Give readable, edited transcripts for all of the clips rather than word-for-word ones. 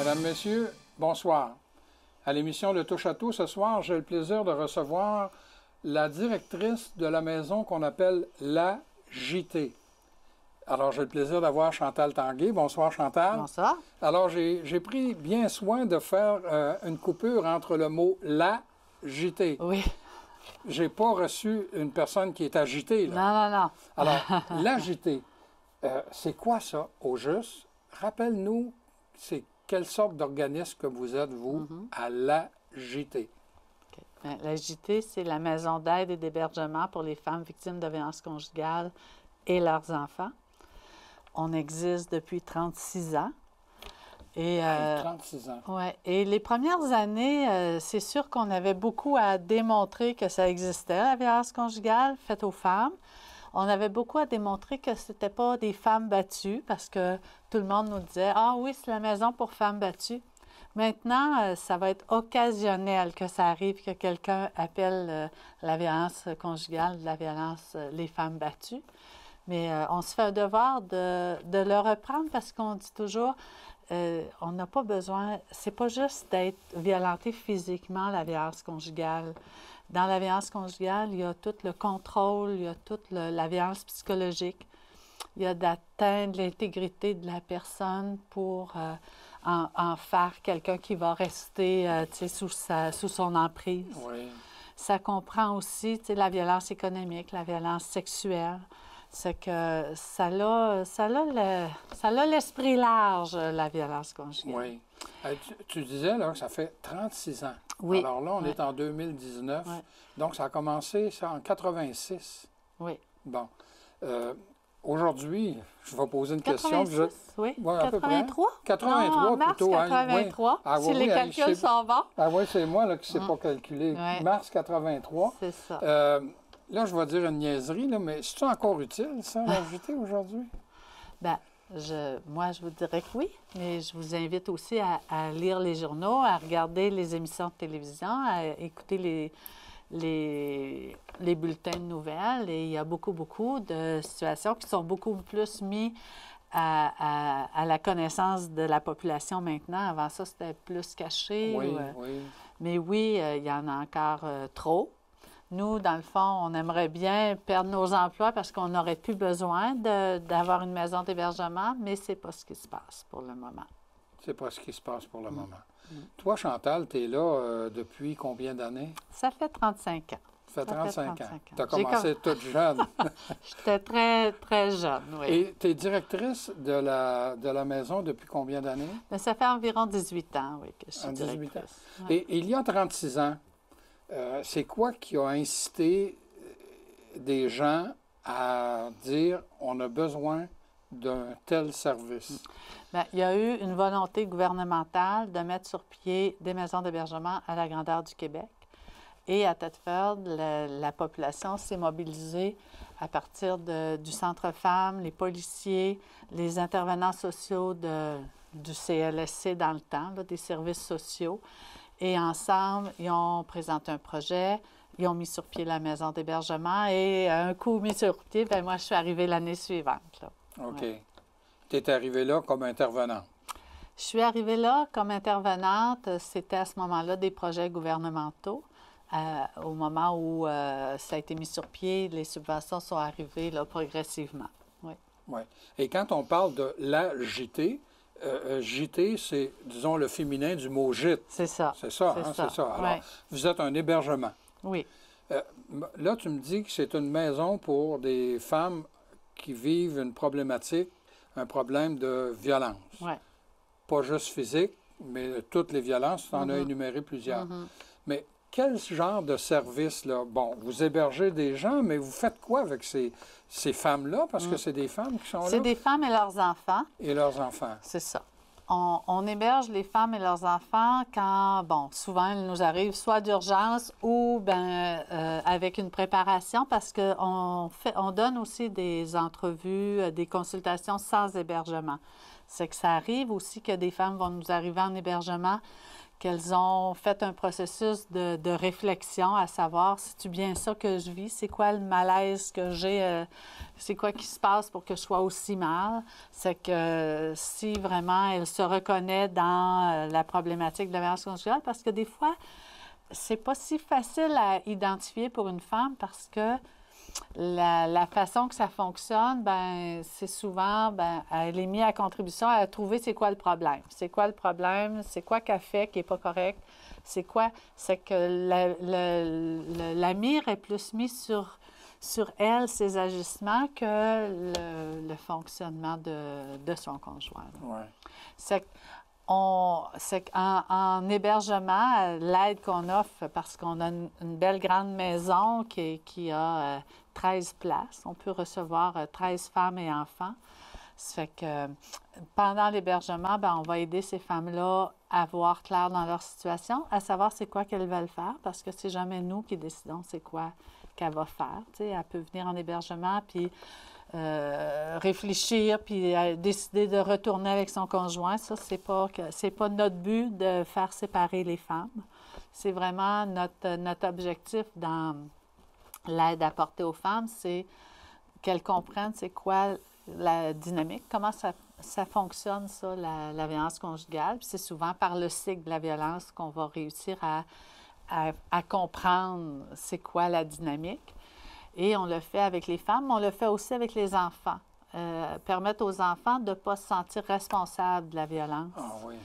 Mesdames, Messieurs, bonsoir. À l'émission Le Touche à tout, ce soir, j'ai le plaisir de recevoir la directrice de la maison qu'on appelle la JT. Alors, j'ai le plaisir d'avoir Chantal Tanguay. Bonsoir, Chantal. Bonsoir. Alors, j'ai pris bien soin de faire une coupure entre le mot la JT. Oui. J'ai pas reçu une personne qui est agitée, là. Non, non, non. Alors, la JT, c'est quoi ça, au juste? Rappelle-nous, c'est quelle sorte d'organisme que vous êtes, vous, à la JT? Okay. Bien, la JT, c'est la maison d'aide et d'hébergement pour les femmes victimes de violences conjugales et leurs enfants. On existe depuis 36 ans. Et, 36 ans. Ouais. Et les premières années, c'est sûr qu'on avait beaucoup à démontrer que ça existait, la violence conjugale faite aux femmes. On avait beaucoup à démontrer que ce n'était pas des femmes battues, parce que tout le monde nous disait « Ah oui, c'est la maison pour femmes battues ». Maintenant, ça va être occasionnel que ça arrive que quelqu'un appelle la violence conjugale, la violence, les femmes battues. Mais on se fait un devoir de le reprendre parce qu'on dit toujours on n'a pas besoin, c'est pas juste d'être violenté physiquement, la violence conjugale. Dans la violence conjugale, il y a tout le contrôle, il y a toute la violence psychologique, il y a d'atteindre l'intégrité de la personne pour en faire quelqu'un qui va rester sous son emprise. Oui. Ça comprend aussi la violence économique, la violence sexuelle. C'est que ça a l'esprit large, la violence conjugale. Oui. Tu disais là, que ça fait 36 ans. Oui. Alors là, on est en 2019. Oui. Donc, ça a commencé ça, en 86. Oui. Bon. Aujourd'hui, je vais poser une 86, question. Oui. Ouais, 83? 83 non, mars plutôt. 83, hein? Ah, si oui, les calculs sont bons. Ah oui, c'est moi là, qui ne sais pas calculer. Ouais. Mars 83. C'est ça. Là, je vais dire une niaiserie, là, mais c'est encore utile, ça, la JT aujourd'hui? Bien, moi, je vous dirais que oui, mais je vous invite aussi à lire les journaux, à regarder les émissions de télévision, à écouter les bulletins de nouvelles. Et il y a beaucoup de situations qui sont beaucoup plus mises à la connaissance de la population maintenant. Avant ça, c'était plus caché. Oui, oui. Mais oui, il y en a encore trop. Nous, dans le fond, on aimerait bien perdre nos emplois parce qu'on n'aurait plus besoin d'avoir une maison d'hébergement, mais ce n'est pas ce qui se passe pour le moment. C'est pas ce qui se passe pour le moment. Toi, Chantal, tu es là depuis combien d'années? Ça fait 35 ans. Ça fait 35 ans. Tu as J'ai commencé toute jeune. J'étais très, très jeune, oui. Et tu es directrice de la maison depuis combien d'années? Mais ça fait environ 18 ans, oui, que je suis directrice. 18 ans. Ouais. Et il y a 36 ans, c'est quoi qui a incité des gens à dire on a besoin d'un tel service? Bien, il y a eu une volonté gouvernementale de mettre sur pied des maisons d'hébergement à la grandeur du Québec. Et à Thetford, la population s'est mobilisée à partir du Centre Femmes, les policiers, les intervenants sociaux du CLSC dans le temps, là, des services sociaux. Et ensemble, ils ont présenté un projet, ils ont mis sur pied la maison d'hébergement et un coup mis sur pied, bien, moi, je suis arrivée l'année suivante. Là. OK. Ouais. Tu es arrivée là comme intervenante. Je suis arrivée là comme intervenante. C'était à ce moment-là des projets gouvernementaux. Au moment où ça a été mis sur pied, les subventions sont arrivées là, progressivement. Oui. Oui. Et quand on parle de la JT, JT, c'est, disons, le féminin du mot gîte. C'est ça. C'est ça, hein, c'est ça. Alors, vous êtes un hébergement. Oui. Là, tu me dis que c'est une maison pour des femmes qui vivent une problématique, un problème de violence. Oui. Pas juste physique, mais toutes les violences, tu en as énuméré plusieurs. Mais quel genre de service, là? Bon, vous hébergez des gens, mais vous faites quoi avec ces femmes-là? Parce que c'est des femmes qui sont là. C'est des femmes et leurs enfants. Et leurs enfants. C'est ça. On héberge les femmes et leurs enfants quand, bon, souvent, il nous arrive soit d'urgence ou avec une préparation parce qu'on donne aussi des entrevues, des consultations sans hébergement. C'est que ça arrive aussi que des femmes vont nous arriver en hébergement qu'elles ont fait un processus de réflexion à savoir, c'est-tu bien ça que je vis? C'est quoi le malaise que j'ai? C'est quoi qui se passe pour que je sois aussi mal? C'est que si vraiment elle se reconnaît dans la problématique de la violence conjugale, parce que des fois, c'est pas si facile à identifier pour une femme parce que la façon que ça fonctionne, ben c'est souvent, ben elle est mise à contribution à trouver c'est quoi le problème. C'est quoi le problème? C'est quoi qu'elle fait qui n'est pas correct? C'est quoi? C'est que la mire est plus mise sur elle, ses agissements, que le fonctionnement de son conjoint. Ouais. C'est qu'en hébergement, l'aide qu'on offre, parce qu'on a une belle grande maison qui a 13 places, on peut recevoir 13 femmes et enfants. Ça fait que pendant l'hébergement, ben, on va aider ces femmes-là à voir clair dans leur situation, à savoir c'est quoi qu'elles veulent faire, parce que c'est jamais nous qui décidons c'est quoi qu'elle va faire. Tu sais, elle peut venir en hébergement, puis réfléchir, puis décider de retourner avec son conjoint. Ça, c'est pas notre but de faire séparer les femmes. C'est vraiment notre objectif dans l'aide apportée aux femmes, c'est qu'elles comprennent c'est quoi la dynamique, comment ça fonctionne, ça, la violence conjugale. Puis c'est souvent par le cycle de la violence qu'on va réussir à comprendre c'est quoi la dynamique. Et on le fait avec les femmes, mais on le fait aussi avec les enfants. Permettre aux enfants de ne pas se sentir responsables de la violence. Ah oui.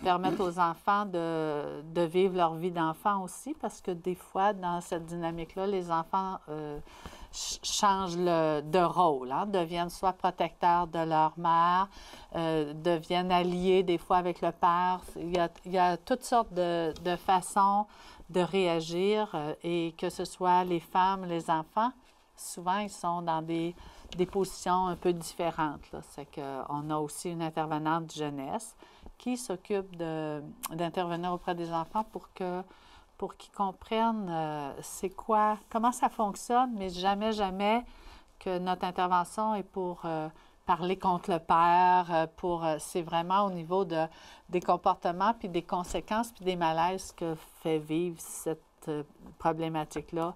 Permettre aux enfants de vivre leur vie d'enfant aussi, parce que des fois, dans cette dynamique-là, les enfants changent de rôle, hein, deviennent soit protecteurs de leur mère, deviennent alliés des fois avec le père. Il y a toutes sortes de façons de réagir, et que ce soit les femmes, les enfants, souvent ils sont dans des positions un peu différentes, là. C'est qu'on a aussi une intervenante de jeunesse qui s'occupe d'intervenir auprès des enfants pour qu'ils comprennent c'est quoi, comment ça fonctionne, mais jamais que notre intervention est pour parler contre le père, c'est vraiment au niveau des comportements, puis des conséquences, puis des malaises que fait vivre cette problématique-là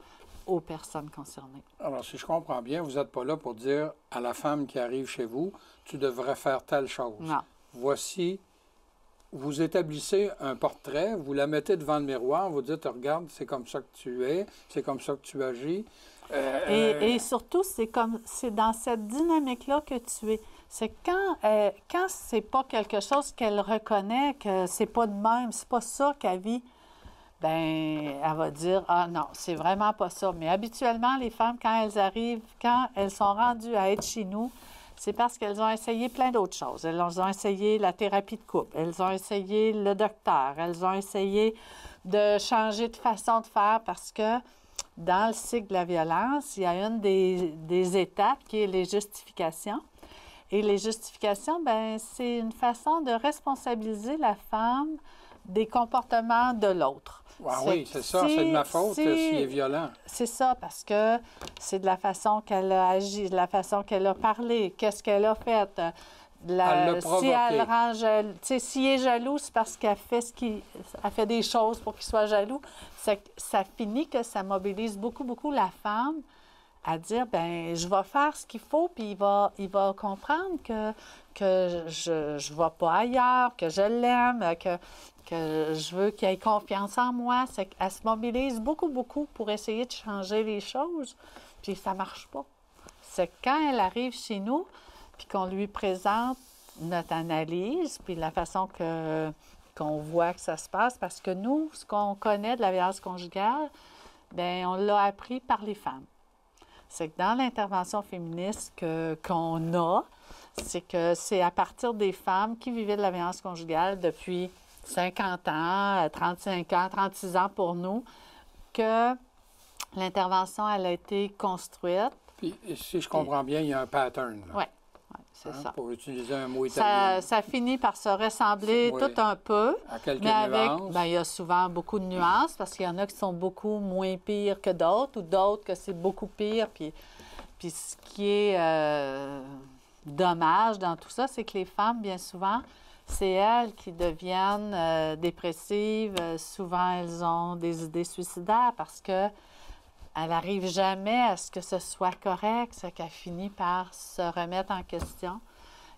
aux personnes concernées. Alors, si je comprends bien, vous n'êtes pas là pour dire à la femme qui arrive chez vous, tu devrais faire telle chose. Non. Voici, vous établissez un portrait, vous la mettez devant le miroir, vous dites, regarde, c'est comme ça que tu es, c'est comme ça que tu agis. Et surtout, c'est dans cette dynamique-là que tu es. C'est quand c'est pas quelque chose qu'elle reconnaît, que c'est pas de même, c'est pas ça qu'elle vit, bien, elle va dire, ah non, c'est vraiment pas ça. Mais habituellement, les femmes, quand elles arrivent, quand elles sont rendues à être chez nous, c'est parce qu'elles ont essayé plein d'autres choses. Elles ont essayé la thérapie de couple, elles ont essayé le docteur, elles ont essayé de changer de façon de faire parce que dans le cycle de la violence, il y a une des étapes qui est les justifications. Et les justifications, bien, c'est une façon de responsabiliser la femme des comportements de l'autre. Ah oui, c'est ça, c'est de ma faute s'il est violent. C'est ça, parce que c'est de la façon qu'elle a agi, de la façon qu'elle a parlé, qu'est-ce qu'elle a fait. Elle l'a provoqué. S'il est jaloux, c'est parce qu'elle fait des choses pour qu'il soit jaloux. Ça finit que ça mobilise beaucoup la femme à dire, ben je vais faire ce qu'il faut, puis il va comprendre que je ne vais pas ailleurs, que je l'aime, que je veux qu'il ait confiance en moi. C'est qu'elle se mobilise beaucoup pour essayer de changer les choses, puis ça ne marche pas. C'est que quand elle arrive chez nous, puis qu'on lui présente notre analyse, puis la façon qu'on voit que ça se passe, parce que nous, ce qu'on connaît de la violence conjugale, bien, on l'a appris par les femmes. C'est que dans l'intervention féministe qu'on a, c'est que c'est à partir des femmes qui vivaient de la violence conjugale depuis 50 ans, 35 ans, 36 ans pour nous, que l'intervention, elle a été construite. Puis, si je comprends bien, il y a un pattern. Oui, c'est ça. Pour utiliser un mot italien. Ça finit par se ressembler tout un peu. À quelques mais nuances. Bien, il y a souvent beaucoup de nuances parce qu'il y en a qui sont beaucoup moins pires que d'autres ou d'autres que c'est beaucoup pire. Puis ce qui est dommage dans tout ça, c'est que les femmes, bien souvent, c'est elles qui deviennent dépressives. Souvent, elles ont des idées suicidaires parce que elle n'arrive jamais à ce que ce soit correct, ce qu'elle finit par se remettre en question.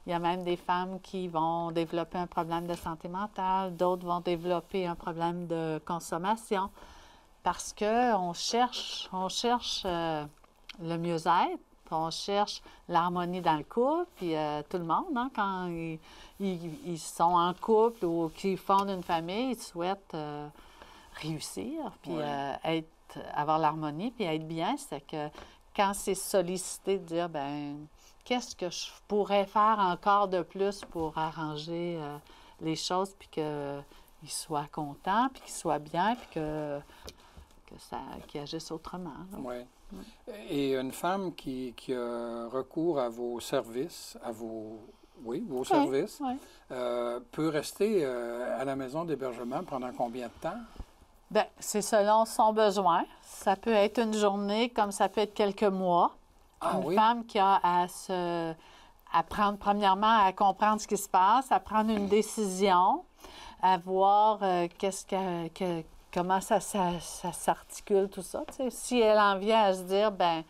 Il y a même des femmes qui vont développer un problème de santé mentale, d'autres vont développer un problème de consommation parce qu'on cherche le mieux-être, on cherche l'harmonie dans le couple, puis tout le monde, hein, quand ils sont en couple ou qu'ils fondent une famille, ils souhaitent réussir, puis avoir l'harmonie, puis être bien. C'est que quand c'est sollicité de dire, ben qu'est-ce que je pourrais faire encore de plus pour arranger les choses, puis qu'ils soient contents, puis qu'ils soient bien, puis qu'ils agissent autrement. Oui. Et une femme qui a recours à vos services, vos services, peut rester à la maison d'hébergement pendant combien de temps? Bien, c'est selon son besoin. Ça peut être une journée, comme ça peut être quelques mois. Une femme qui a à prendre, premièrement, à comprendre ce qui se passe, à prendre une décision, à voir comment ça s'articule, tout ça. T'sais. Si elle en vient à se dire, ben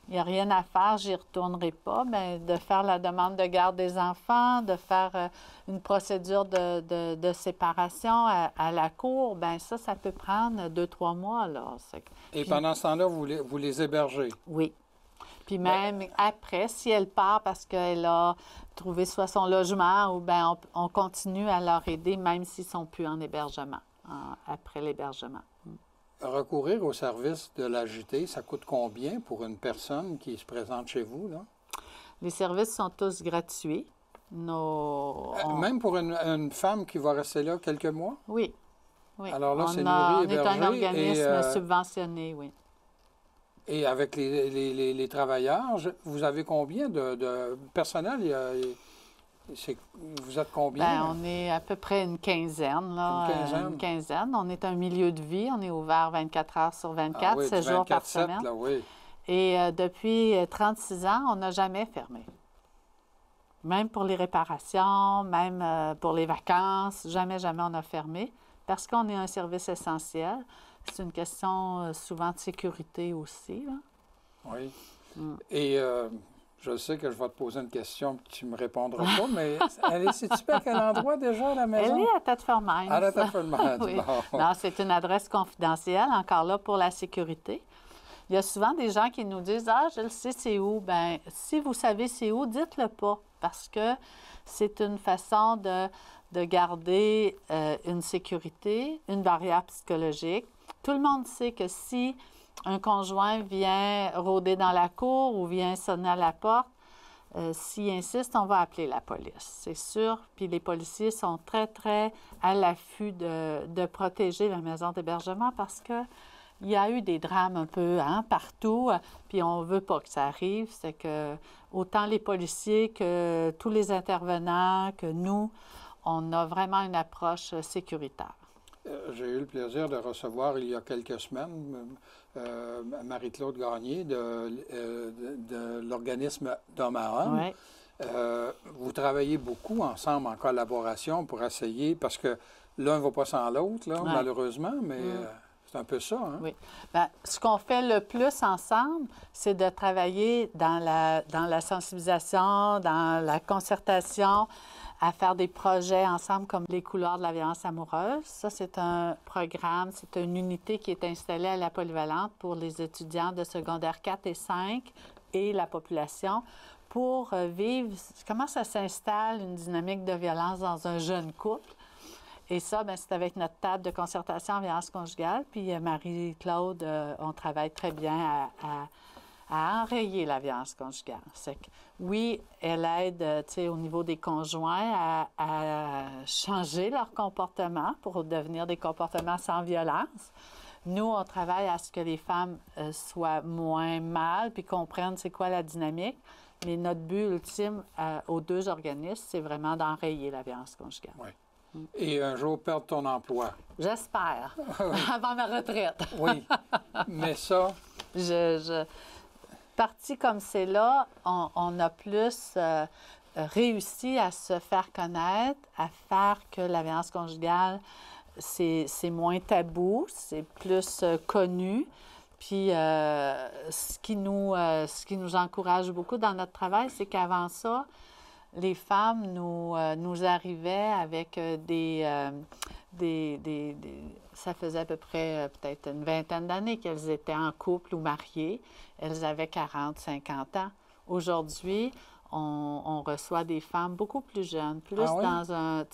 il n'y a rien à faire, j'y retournerai pas, bien, de faire la demande de garde des enfants, de faire une procédure de séparation à la cour, bien ça peut prendre 2-3 mois. Là. Et pendant ce temps-là, vous les hébergez? Oui. Puis même après, si elle part parce qu'elle a trouvé soit son logement ou bien on continue à leur aider, même s'ils ne sont plus en hébergement, après l'hébergement. Recourir au service de l'AJT, ça coûte combien pour une personne qui se présente chez vous, là? Les services sont tous gratuits. Même pour une femme qui va rester là quelques mois? Oui. Oui. Alors là, c'est nourri, hébergé. On est un organisme subventionné, oui. Et avec les travailleurs, vous avez combien de personnel? Vous êtes combien? Bien, on est à peu près une quinzaine. Là, une quinzaine. On est un milieu de vie. On est ouvert 24 heures sur 24, 7 jours par semaine. Là, oui. Et depuis 36 ans, on n'a jamais fermé. Même pour les réparations, même pour les vacances, jamais on a fermé. Parce qu'on est un service essentiel. C'est une question souvent de sécurité aussi. Là. Oui. Et je sais que je vais te poser une question que tu ne me répondras pas, mais elle est située à quel endroit déjà, la maison? Elle est à Thetford-Mines. À Thetford-Mines, oui. Bon. Non, c'est une adresse confidentielle, encore là, pour la sécurité. Il y a souvent des gens qui nous disent « Ah, je le sais, c'est où? » Bien, si vous savez c'est où, dites-le pas, parce que c'est une façon de garder une sécurité, une barrière psychologique. Tout le monde sait que si un conjoint vient rôder dans la cour ou vient sonner à la porte, s'il insiste, on va appeler la police, c'est sûr. Puis les policiers sont très, très à l'affût de protéger la maison d'hébergement parce qu'il y a eu des drames un peu partout, puis on ne veut pas que ça arrive. C'est que autant les policiers que tous les intervenants, que nous, on a vraiment une approche sécuritaire. J'ai eu le plaisir de recevoir il y a quelques semaines Marie-Claude Gagné de l'organisme D'Homme à Homme. Oui. Vous travaillez beaucoup ensemble en collaboration pour essayer, parce que l'un ne va pas sans l'autre, là, malheureusement, mais c'est un peu ça. Hein? Oui. Bien, ce qu'on fait le plus ensemble, c'est de travailler dans la sensibilisation, dans la concertation, à faire des projets ensemble comme les couloirs de la violence amoureuse. Ça, c'est un programme, c'est une unité qui est installée à la Polyvalente pour les étudiants de secondaire 4 et 5 et la population pour vivre comment ça s'installe une dynamique de violence dans un jeune couple. Et ça, bien, c'est avec notre table de concertation en violence conjugale. Puis Marie-Claude, on travaille très bien à enrayer la violence conjugale. C'est que, oui, elle aide au niveau des conjoints à changer leur comportement pour devenir des comportements sans violence. Nous, on travaille à ce que les femmes soient moins mal puis comprennent c'est quoi la dynamique. Mais notre but ultime aux deux organismes, c'est vraiment d'enrayer la violence conjugale. Oui. Et un jour perdre ton emploi. J'espère, avant ma retraite. Oui, mais ça... Parti comme c'est là, on a plus réussi à se faire connaître, à faire que la violence conjugale, c'est moins tabou, c'est plus connu. Puis ce qui nous encourage beaucoup dans notre travail, c'est qu'avant ça, les femmes nous arrivaient avec ça faisait à peu près peut-être une vingtaine d'années qu'elles étaient en couple ou mariées. Elles avaient 40, 50 ans. Aujourd'hui, on reçoit des femmes beaucoup plus jeunes, plus dans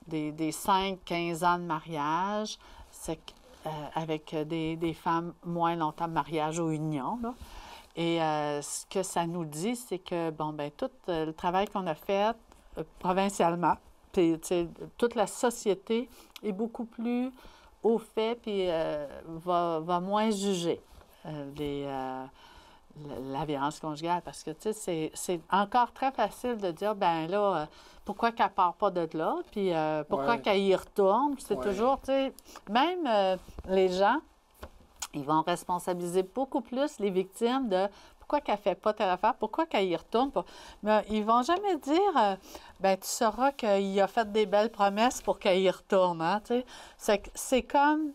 des 5, 15 ans de mariage, avec des femmes moins longtemps de mariage ou union, là. Et ce que ça nous dit, c'est que, tout le travail qu'on a fait provincialement, puis, toute la société est beaucoup plus au fait, puis va moins juger la violence conjugale. Parce que, c'est encore très facile de dire, pourquoi qu'elle part pas de là, puis pourquoi qu'elle y retourne. C'est toujours, même les gens, ils vont responsabiliser beaucoup plus les victimes de pourquoi qu'elle ne fait pas telle affaire, pourquoi qu'elle y retourne. Mais ils ne vont jamais dire tu sauras qu'il a fait des belles promesses pour qu'elle y retourne. Hein, c'est comme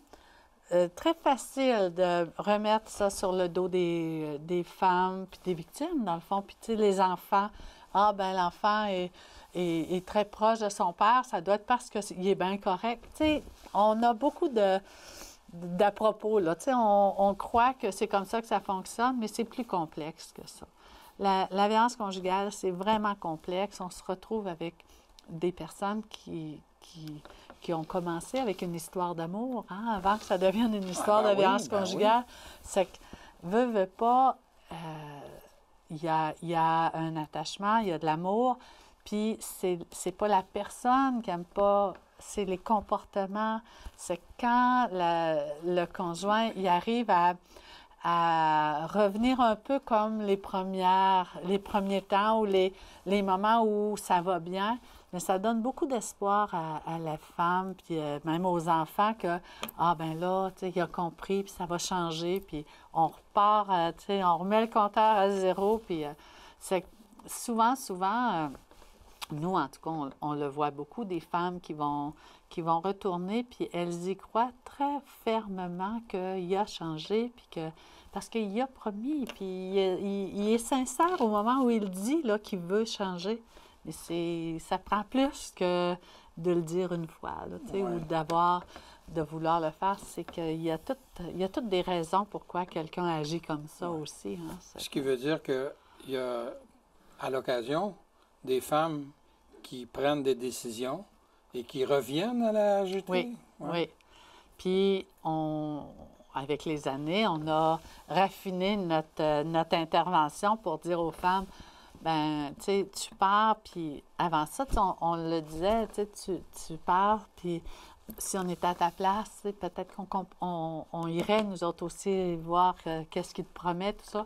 très facile de remettre ça sur le dos des femmes puis des victimes, dans le fond. Puis les enfants, l'enfant est très proche de son père, ça doit être parce qu'il est bien correct. On a beaucoup d'à propos, là. On croit que c'est comme ça que ça fonctionne, mais c'est plus complexe que ça. La violence conjugale, c'est vraiment complexe. On se retrouve avec des personnes qui ont commencé avec une histoire d'amour, hein, avant que ça devienne une histoire de violence conjugale. C'est que, veut pas, il y a un attachement, il y a de l'amour, puis c'est pas la personne qui n'aime pas, c'est les comportements. C'est quand le conjoint il arrive à revenir un peu comme les premiers temps ou les moments où ça va bien, mais ça donne beaucoup d'espoir à la femme, puis même aux enfants que, il a compris, puis ça va changer, puis on repart, on remet le compteur à zéro, puis c'est souvent, nous, en tout cas, on le voit beaucoup, des femmes qui vont retourner, puis elles y croient très fermement qu'il a changé, puis parce qu'il a promis, puis il est sincère au moment où il dit là, qu'il veut changer. Mais ça prend plus que de le dire une fois, là, ou de vouloir le faire. C'est qu'il y a toutes des raisons pourquoi quelqu'un agit comme ça aussi. Hein, ce qui veut dire qu'il y a, à l'occasion, des femmes qui prennent des décisions et qui reviennent à la GT. Oui. Puis, avec les années, on a raffiné notre intervention pour dire aux femmes, tu pars, puis avant ça, on le disait, tu pars, puis si on était à ta place, peut-être qu'on irait, nous autres aussi, voir qu'est-ce qu'il te promet, tout ça.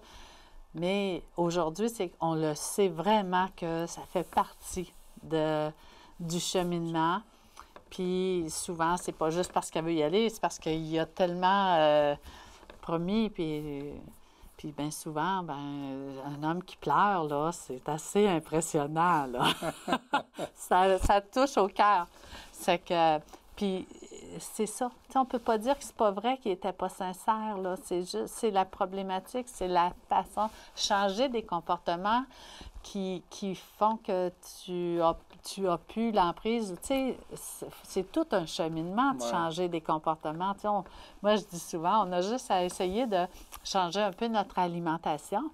Mais aujourd'hui, on le sait vraiment que ça fait partie du cheminement. Puis souvent, c'est pas juste parce qu'elle veut y aller, c'est parce qu'il a tellement promis. Puis bien souvent, un homme qui pleure, là, c'est assez impressionnant, là. ça touche au cœur. C'est que... Puis c'est ça. On ne peut pas dire que c'est pas vrai qu'il n'était pas sincère, là. C'est la problématique, c'est la façon... Changer des comportements qui font que tu as pu l'emprise. C'est tout un cheminement de changer des comportements. Moi, je dis souvent, on a juste à essayer de changer un peu notre alimentation.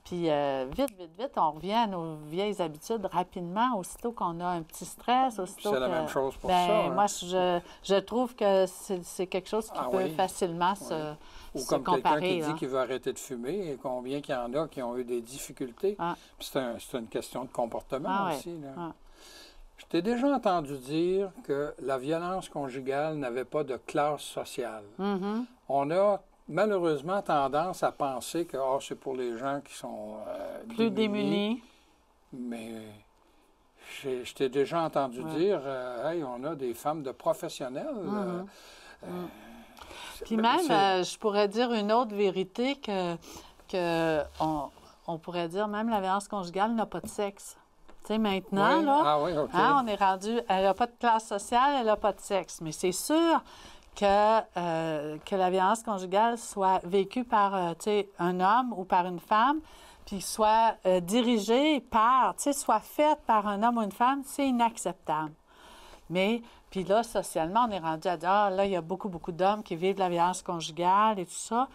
Puis vite, on revient à nos vieilles habitudes rapidement, aussitôt qu'on a un petit stress. C'est la même chose pour ça. Hein? Moi, je trouve que c'est quelque chose qui peut facilement se Ou comme quelqu'un qui dit qu'il veut arrêter de fumer, et combien qu'il y en a qui ont eu des difficultés. Puis c'est une question de comportement aussi. Là. Je t'ai déjà entendu dire que la violence conjugale n'avait pas de classe sociale. Mm-hmm. On a malheureusement tendance à penser que c'est pour les gens qui sont plus démunis. Mais je t'ai déjà entendu dire, on a des femmes de professionnels. Puis même, je pourrais dire une autre vérité que on pourrait dire même la violence conjugale n'a pas de sexe. Tu sais, maintenant, Oui. là, Ah oui, OK. hein, on est rendu, elle n'a pas de classe sociale, elle n'a pas de sexe. Mais c'est sûr que la violence conjugale soit vécue par, tu sais, un homme ou par une femme, puis soit dirigée par, tu sais, soit faite par un homme ou une femme, c'est inacceptable. Mais, puis là, socialement, on est rendu à dire, ah, là, il y a beaucoup, beaucoup d'hommes qui vivent la violence conjugale et tout ça.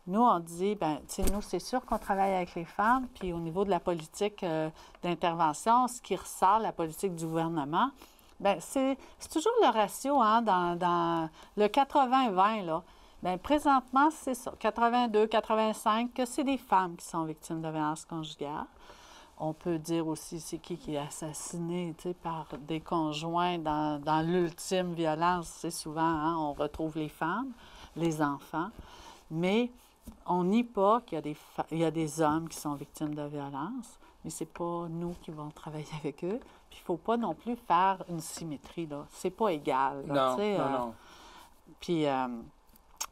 Nous, on dit, bien, tu sais, nous, c'est sûr qu'on travaille avec les femmes, puis au niveau de la politique d'intervention, ce qui ressort, la politique du gouvernement, bien, c'est toujours le ratio, hein, dans le 80-20, là. Bien, présentement, c'est ça, 82, 85, que c'est des femmes qui sont victimes de violence conjugale. On peut dire aussi c'est qui est assassiné, tu sais, par des conjoints dans l'ultime violence. C'est souvent, hein, on retrouve les femmes, les enfants, mais on nie pas qu'il y a des hommes qui sont victimes de violence, mais c'est pas nous qui vont travailler avec eux. Puis il faut pas non plus faire une symétrie, là. C'est pas égal, là, Non, tu sais, non. Puis,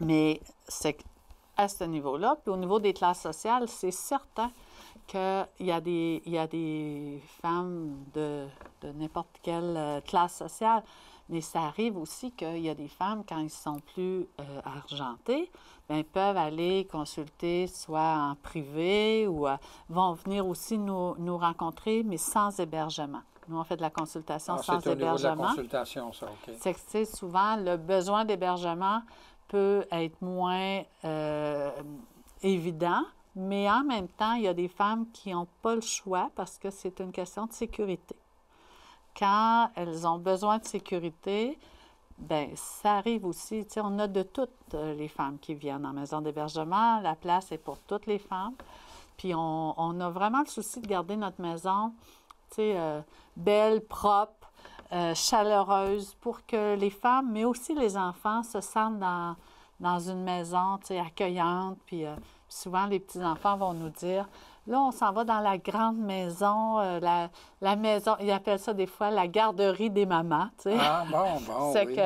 mais c'est à ce niveau-là. Puis au niveau des classes sociales, c'est certain qu'il y a des femmes de n'importe quelle classe sociale, mais ça arrive aussi qu'il y a des femmes, quand ils sont plus argentés, bien, peuvent aller consulter soit en privé ou vont venir aussi nous rencontrer, mais sans hébergement. Nous, on fait de la consultation sans C'est au niveau de la hébergement. consultation, ça, OK. C'est que, tu sais, souvent, le besoin d'hébergement peut être moins évident, mais en même temps, il y a des femmes qui n'ont pas le choix parce que c'est une question de sécurité. Quand elles ont besoin de sécurité, bien, ça arrive aussi. Tu sais, on a de toutes les femmes qui viennent en maison d'hébergement. La place est pour toutes les femmes. Puis on a vraiment le souci de garder notre maison, tu sais, belle, propre, chaleureuse, pour que les femmes, mais aussi les enfants, se sentent dans une maison, tu sais, accueillante. Puis souvent, les petits-enfants vont nous dire, là, on s'en va dans la grande maison, la maison, ils appellent ça des fois la garderie des mamans, tu sais. Ah, bon, C'est oui.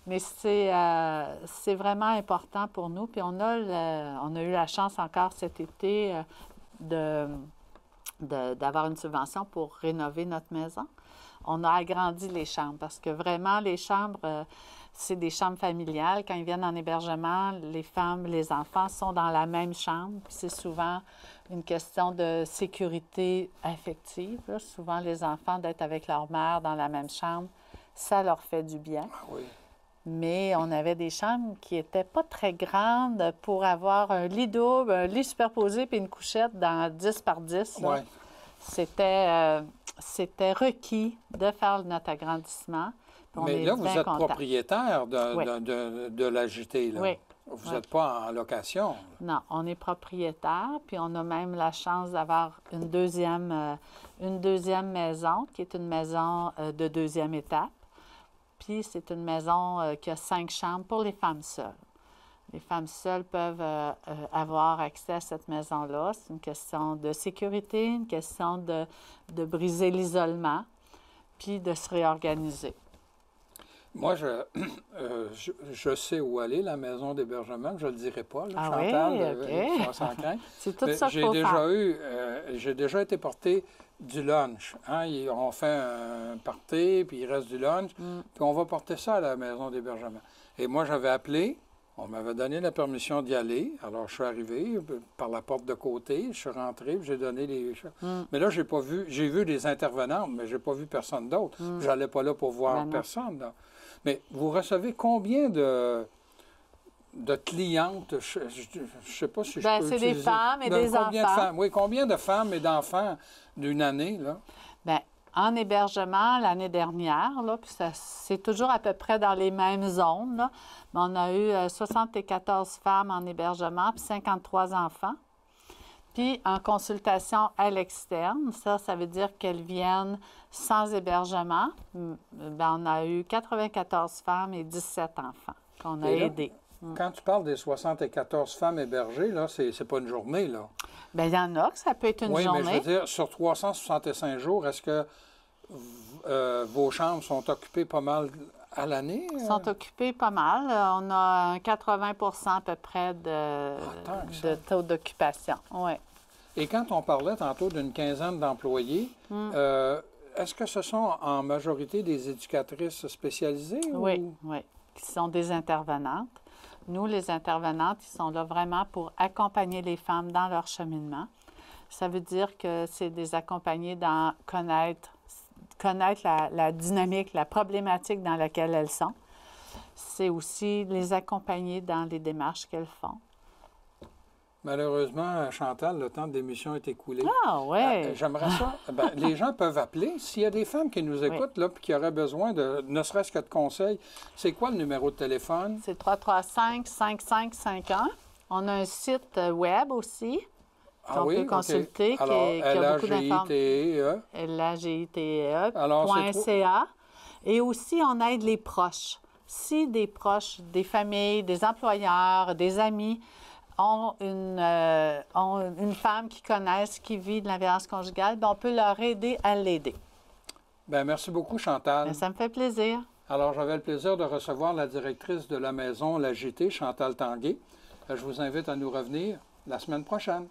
mais c'est vraiment important pour nous. Puis on a eu la chance encore cet été d'avoir une subvention pour rénover notre maison. On a agrandi les chambres parce que vraiment, les chambres, c'est des chambres familiales. Quand ils viennent en hébergement, les femmes, les enfants sont dans la même chambre. Puis c'est souvent une question de sécurité affective. Là. Souvent, les enfants, d'être avec leur mère dans la même chambre, ça leur fait du bien. Ah oui. Mais on avait des chambres qui n'étaient pas très grandes pour avoir un lit double, un lit superposé puis une couchette dans 10 par 10. Là. Oui. C'était requis de faire notre agrandissement. Mais là, vous êtes contents. propriétaire Oui. de l'AJT, là. Oui. Vous n'êtes pas en location. Non, on est propriétaire, puis on a même la chance d'avoir une deuxième maison, qui est une maison de deuxième étape. Puis c'est une maison qui a 5 chambres pour les femmes seules. Les femmes seules peuvent avoir accès à cette maison-là. C'est une question de sécurité, une question de briser l'isolement, puis de se réorganiser. Moi, je sais où aller, la maison d'hébergement. Je ne le dirai pas, là, Ah Chantal, oui, OK. sans crainte. C'est tout Mais ça qu'il faut faire. j'ai déjà été porté du lunch. Hein? On fait un party, puis il reste du lunch, puis on va porter ça à la maison d'hébergement. Et moi, j'avais appelé, on m'avait donné la permission d'y aller. Alors, je suis arrivé par la porte de côté, je suis rentré, puis j'ai donné les... Mais là, j'ai vu des intervenantes, mais je n'ai pas vu personne d'autre. Je n'allais pas là pour voir personne, là. Mais vous recevez combien de clientes? Je ne sais pas si je peux c'est utiliser... des femmes et des combien enfants. De femmes? Oui, combien de femmes et d'enfants d'une année, là? Bien, en hébergement, l'année dernière, là, puis c'est toujours à peu près dans les mêmes zones, là, mais on a eu 74 femmes en hébergement puis 53 enfants. Puis en consultation à l'externe, ça veut dire qu'elles viennent sans hébergement. Bien, on a eu 94 femmes et 17 enfants qu'on a aidés. Quand tu parles des 74 femmes hébergées, là, c'est pas une journée, là. Bien, il y en a que ça peut être une journée. Oui, mais je veux dire, sur 365 jours, est-ce que vos chambres sont occupées pas mal à l'année? Sont occupées pas mal. On a un 80 à peu près de taux d'occupation. Oui. Et quand on parlait tantôt d'une quinzaine d'employés, est-ce que ce sont en majorité des éducatrices spécialisées? Oui, oui, qui sont des intervenantes. Nous, les intervenantes, ils sont là vraiment pour accompagner les femmes dans leur cheminement. Ça veut dire que c'est des accompagner dans connaître la dynamique, la problématique dans laquelle elles sont. C'est aussi les accompagner dans les démarches qu'elles font. Malheureusement, Chantal, le temps de l'émission est écoulé. Ah, oui. J'aimerais ça. Ben, les gens peuvent appeler. S'il y a des femmes qui nous écoutent là, puis qui auraient besoin de ne serait-ce que de conseils, c'est quoi le numéro de téléphone? C'est 335-5551. On a un site web aussi qu'on peut consulter qui a beaucoup d'informations. LAGITE.ca. Et aussi, on aide les proches. Si des proches, des familles, des employeurs, des amis ont une femme qu'ils connaissent qui vit de la violence conjugale, bien, on peut leur aider à l'aider. Bien, merci beaucoup, Chantal. Bien, ça me fait plaisir. Alors, j'avais le plaisir de recevoir la directrice de la maison La JT, Chantal Tanguay. Je vous invite à nous revenir la semaine prochaine.